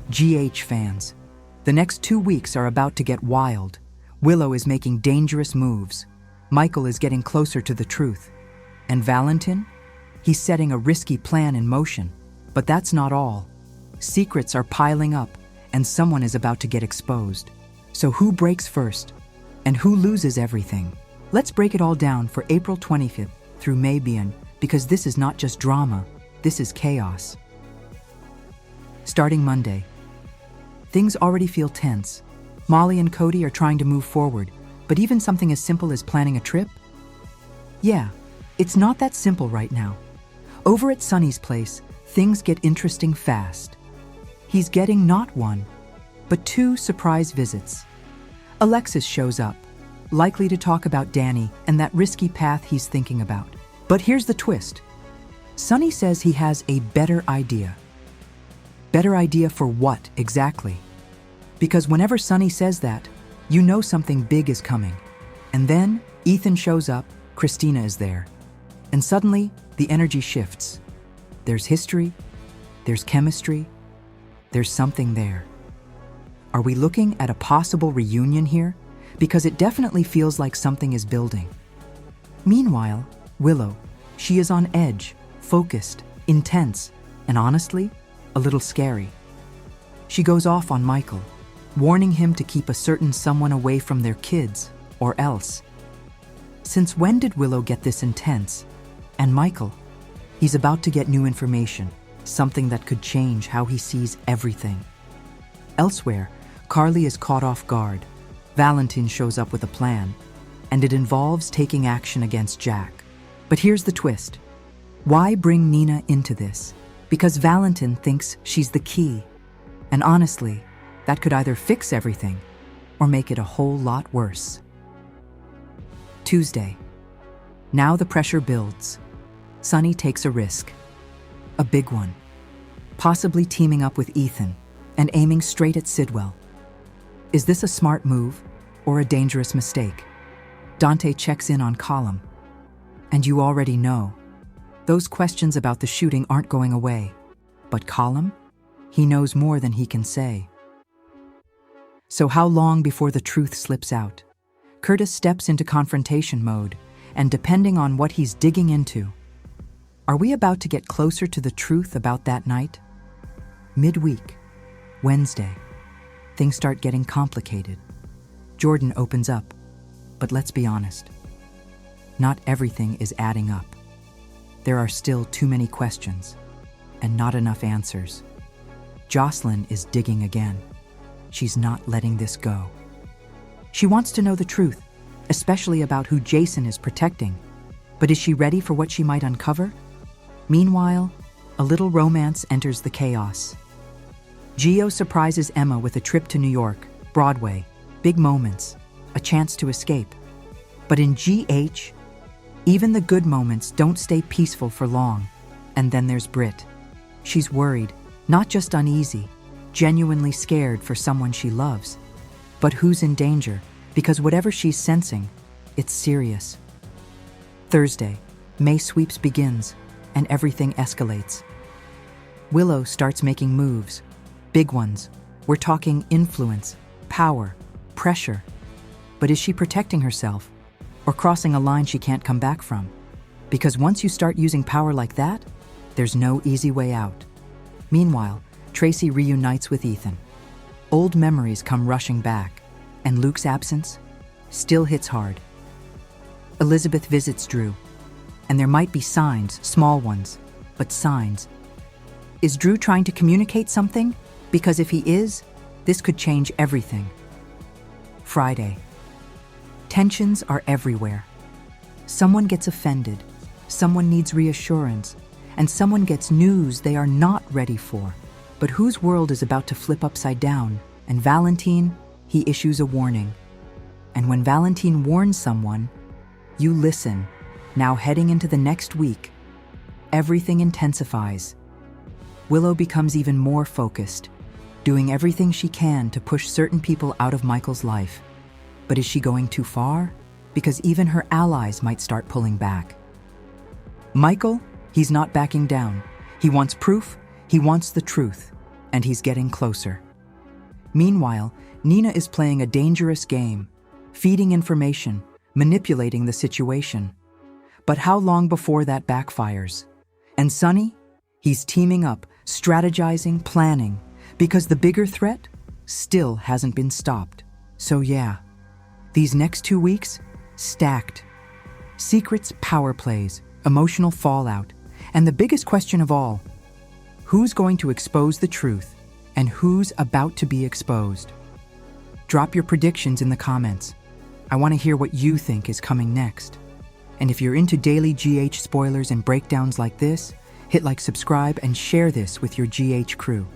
GH fans, the next 2 weeks are about to get wild. Willow is making dangerous moves. Michael is getting closer to the truth. And Valentin? He's setting a risky plan in motion. But that's not all. Secrets are piling up, and someone is about to get exposed. So who breaks first? And who loses everything? Let's break it all down for April 25th through May beyond, because this is not just drama, this is chaos. Starting Monday. Things already feel tense. Molly and Cody are trying to move forward, but even something as simple as planning a trip? Yeah, it's not that simple right now. Over at Sunny's place, things get interesting fast. He's getting not 1, but 2 surprise visits. Alexis shows up, likely to talk about Danny and that risky path he's thinking about. But here's the twist. Sunny says he has a better idea. Better idea for what, exactly? Because whenever Sunny says that, you know something big is coming. And then Ethan shows up, Christina is there. And suddenly, the energy shifts. There's history, there's chemistry, there's something there. Are we looking at a possible reunion here? Because it definitely feels like something is building. Meanwhile, Willow, she is on edge, focused, intense, and honestly, a little scary. She goes off on Michael, warning him to keep a certain someone away from their kids, or else. Since when did Willow get this intense? And Michael? He's about to get new information, something that could change how he sees everything. Elsewhere, Carly is caught off guard. Valentin shows up with a plan, and it involves taking action against Jack. But here's the twist. Why bring Nina into this? Because Valentin thinks she's the key. And honestly, that could either fix everything or make it a whole lot worse. Tuesday. Now the pressure builds. Sunny takes a risk. A big one. Possibly teaming up with Ethan and aiming straight at Sidwell. Is this a smart move or a dangerous mistake? Dante checks in on Colum. And you already know. Those questions about the shooting aren't going away. But Colum? He knows more than he can say. So how long before the truth slips out? Curtis steps into confrontation mode, and depending on what he's digging into, are we about to get closer to the truth about that night? Midweek, Wednesday, things start getting complicated. Jordan opens up, but let's be honest. Not everything is adding up. There are still too many questions, and not enough answers. Jocelyn is digging again. She's not letting this go. She wants to know the truth, especially about who Jason is protecting. But is she ready for what she might uncover? Meanwhile, a little romance enters the chaos. Gio surprises Emma with a trip to New York, Broadway, big moments, a chance to escape. But in GH, even the good moments don't stay peaceful for long. And then there's Britt. She's worried, not just uneasy, genuinely scared for someone she loves. But who's in danger? Because whatever she's sensing, it's serious. Thursday, May sweeps begins, and everything escalates. Willow starts making moves, big ones. We're talking influence, power, pressure. But is she protecting herself, or crossing a line she can't come back from? Because once you start using power like that, there's no easy way out. Meanwhile, Tracy reunites with Ethan. Old memories come rushing back, and Luke's absence still hits hard. Elizabeth visits Drew, and there might be signs, small ones, but signs. Is Drew trying to communicate something? Because if he is, this could change everything. Friday. Tensions are everywhere. Someone gets offended, someone needs reassurance, and someone gets news they are not ready for. But whose world is about to flip upside down? And Valentin, he issues a warning. And when Valentin warns someone, you listen. Now heading into the next week, everything intensifies. Willow becomes even more focused, doing everything she can to push certain people out of Michael's life. But is she going too far? Because even her allies might start pulling back. Michael, he's not backing down. He wants proof, he wants the truth. and he's getting closer. Meanwhile, Nina is playing a dangerous game, feeding information, manipulating the situation. But how long before that backfires? And Sonny? He's teaming up, strategizing, planning, because the bigger threat still hasn't been stopped. So yeah, these next 2 weeks, stacked. Secrets, power plays, emotional fallout, and the biggest question of all, who's going to expose the truth and who's about to be exposed? Drop your predictions in the comments. I want to hear what you think is coming next. And if you're into daily GH spoilers and breakdowns like this, hit like, subscribe, and share this with your GH crew.